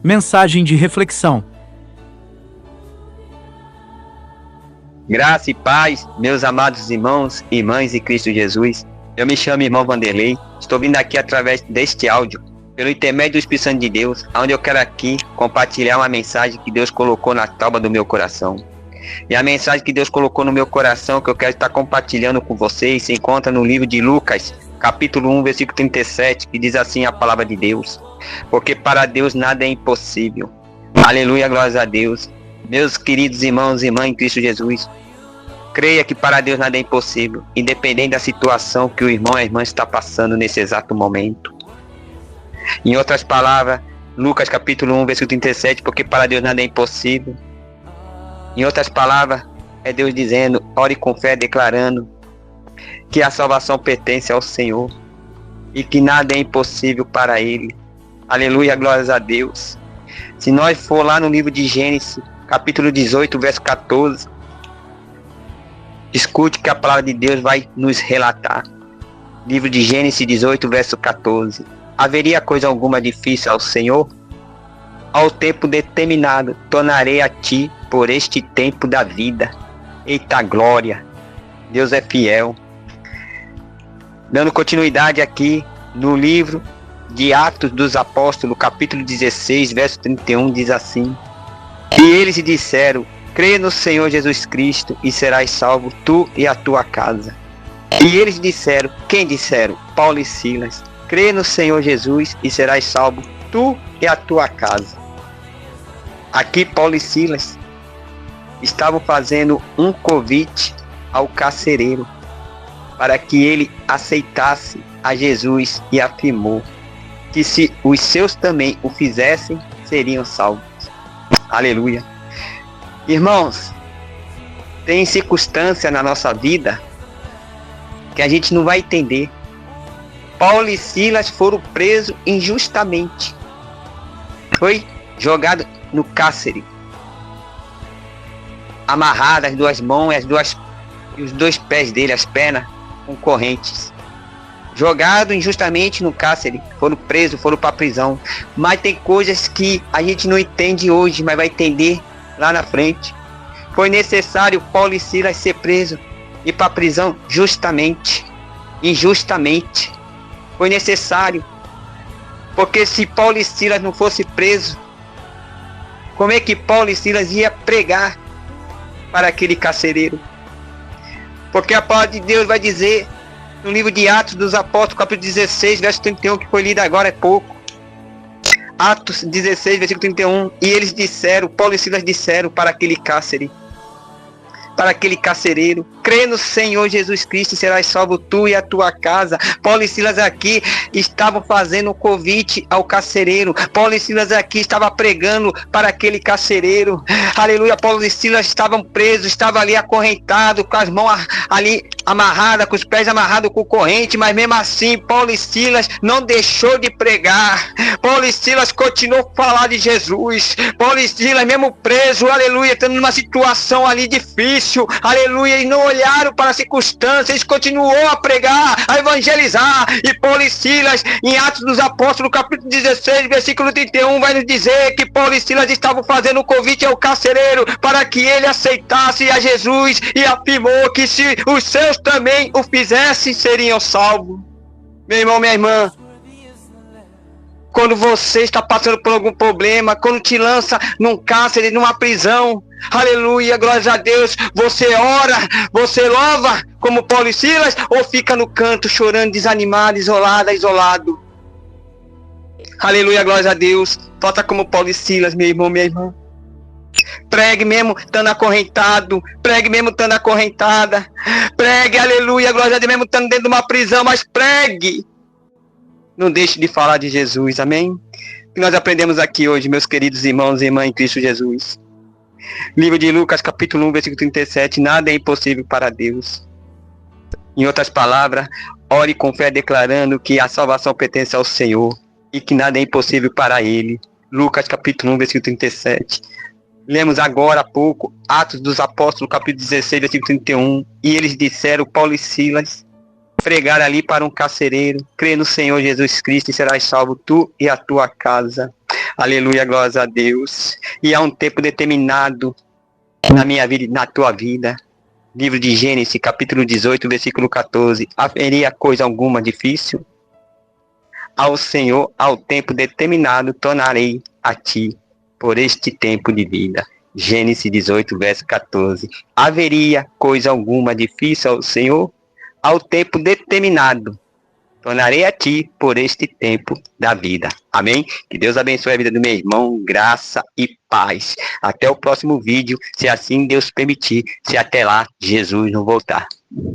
Mensagem de reflexão. Graça e paz, meus amados irmãos e irmãs em Cristo Jesus. Eu me chamo irmão Vanderlei. Estou vindo aqui através deste áudio, pelo intermédio do Espírito Santo de Deus, onde eu quero aqui compartilhar uma mensagem que Deus colocou na tábua do meu coração. E a mensagem que Deus colocou no meu coração, que eu quero estar compartilhando com vocês, se encontra no livro de Lucas, capítulo 1, versículo 37, que diz assim a palavra de Deus: porque para Deus nada é impossível. Aleluia, glórias a Deus. Meus queridos irmãos e irmãs em Cristo Jesus, creia que para Deus nada é impossível, independente da situação que o irmão ou a irmã está passando nesse exato momento. Em outras palavras, Lucas capítulo 1, versículo 37, porque para Deus nada é impossível. Em outras palavras, é Deus dizendo: ore com fé, declarando que a salvação pertence ao Senhor e que nada é impossível para Ele. Aleluia, glórias a Deus. Se nós for lá no livro de Gênesis, capítulo 18, verso 14, escute que a palavra de Deus vai nos relatar. Livro de Gênesis 18, verso 14. Haveria coisa alguma difícil ao Senhor? Ao tempo determinado, tornarei a ti por este tempo da vida. Eita glória! Deus é fiel. Dando continuidade aqui no livro de Atos dos Apóstolos, capítulo 16, verso 31, diz assim: e eles disseram: crê no Senhor Jesus Cristo e serás salvo, tu e a tua casa. E eles disseram: quem disseram? Paulo e Silas: crê no Senhor Jesus e serás salvo, tu e a tua casa. Aqui Paulo e Silas estavam fazendo um convite ao carcereiro para que ele aceitasse a Jesus e afirmou que se os seus também o fizessem, seriam salvos. Aleluia. Irmãos, tem circunstância na nossa vida que a gente não vai entender. Paulo e Silas foram presos injustamente. Foi jogado no cárcere, amarrado as duas mãos e os dois pés dele, as pernas, com correntes. Jogado injustamente no cárcere, foram presos, foram para a prisão. Mas tem coisas que a gente não entende hoje, mas vai entender lá na frente. Foi necessário Paulo e Silas ser presos e ir para a prisão justamente, injustamente. Foi necessário, porque se Paulo e Silas não fossem presos, como é que Paulo e Silas ia pregar para aquele carcereiro? Porque a palavra de Deus vai dizer no livro de Atos dos Apóstolos, capítulo 16, verso 31, que foi lido agora há pouco. Atos 16, versículo 31. E eles disseram, Paulo e Silas disseram para aquele cárcere, para aquele carcereiro: crê no Senhor Jesus Cristo e serás salvo tu e a tua casa. Paulo e Silas aqui estavam fazendo um convite ao carcereiro. Paulo e Silas aqui estavam pregando para aquele carcereiro. Aleluia. Paulo e Silas estavam presos, estavam ali acorrentados, com as mãos ali amarradas, com os pés amarrados com corrente, mas mesmo assim Paulo e Silas não deixou de pregar. Paulo e Silas continuou a falar de Jesus. Paulo e Silas mesmo preso, aleluia, estando numa situação ali difícil, aleluia, e não olharam para as circunstâncias, eles continuou a pregar, a evangelizar. E Paulo e Silas, em Atos dos Apóstolos, capítulo 16, versículo 31, vai nos dizer que Paulo e Silas estavam fazendo um convite ao carcereiro para que ele aceitasse a Jesus e afirmou que se os seus também o fizessem, seriam salvos. Meu irmão, minha irmã, quando você está passando por algum problema, quando te lança num cárcere, numa prisão, aleluia, glórias a Deus, você ora, você louva como Paulo e Silas, ou fica no canto chorando, desanimado, isolado? Aleluia, glórias a Deus. Faça como Paulo e Silas, meu irmão, minha irmã. Pregue mesmo estando acorrentado, pregue mesmo estando acorrentada, pregue, aleluia, glória a Deus, mesmo estando dentro de uma prisão, mas pregue. Não deixe de falar de Jesus, amém? O que nós aprendemos aqui hoje, meus queridos irmãos e irmãs em Cristo Jesus? Livro de Lucas, capítulo 1, versículo 37, nada é impossível para Deus. Em outras palavras, ore com fé declarando que a salvação pertence ao Senhor e que nada é impossível para Ele. Lucas, capítulo 1, versículo 37. Lemos agora há pouco, Atos dos Apóstolos, capítulo 16, versículo 31. E eles disseram, Paulo e Silas, pregar ali para um carcereiro: crê no Senhor Jesus Cristo e serás salvo tu e a tua casa. Aleluia, glória a Deus. E há um tempo determinado na minha vida e na tua vida. Livro de Gênesis, capítulo 18, versículo 14. Haveria coisa alguma difícil? Ao Senhor, ao tempo determinado, tornarei a ti por este tempo de vida. Gênesis 18, verso 14. Haveria coisa alguma difícil ao Senhor? Ao tempo determinado, tornarei a ti por este tempo da vida. Amém? Que Deus abençoe a vida do meu irmão, graça e paz. Até o próximo vídeo, se assim Deus permitir, se até lá Jesus não voltar.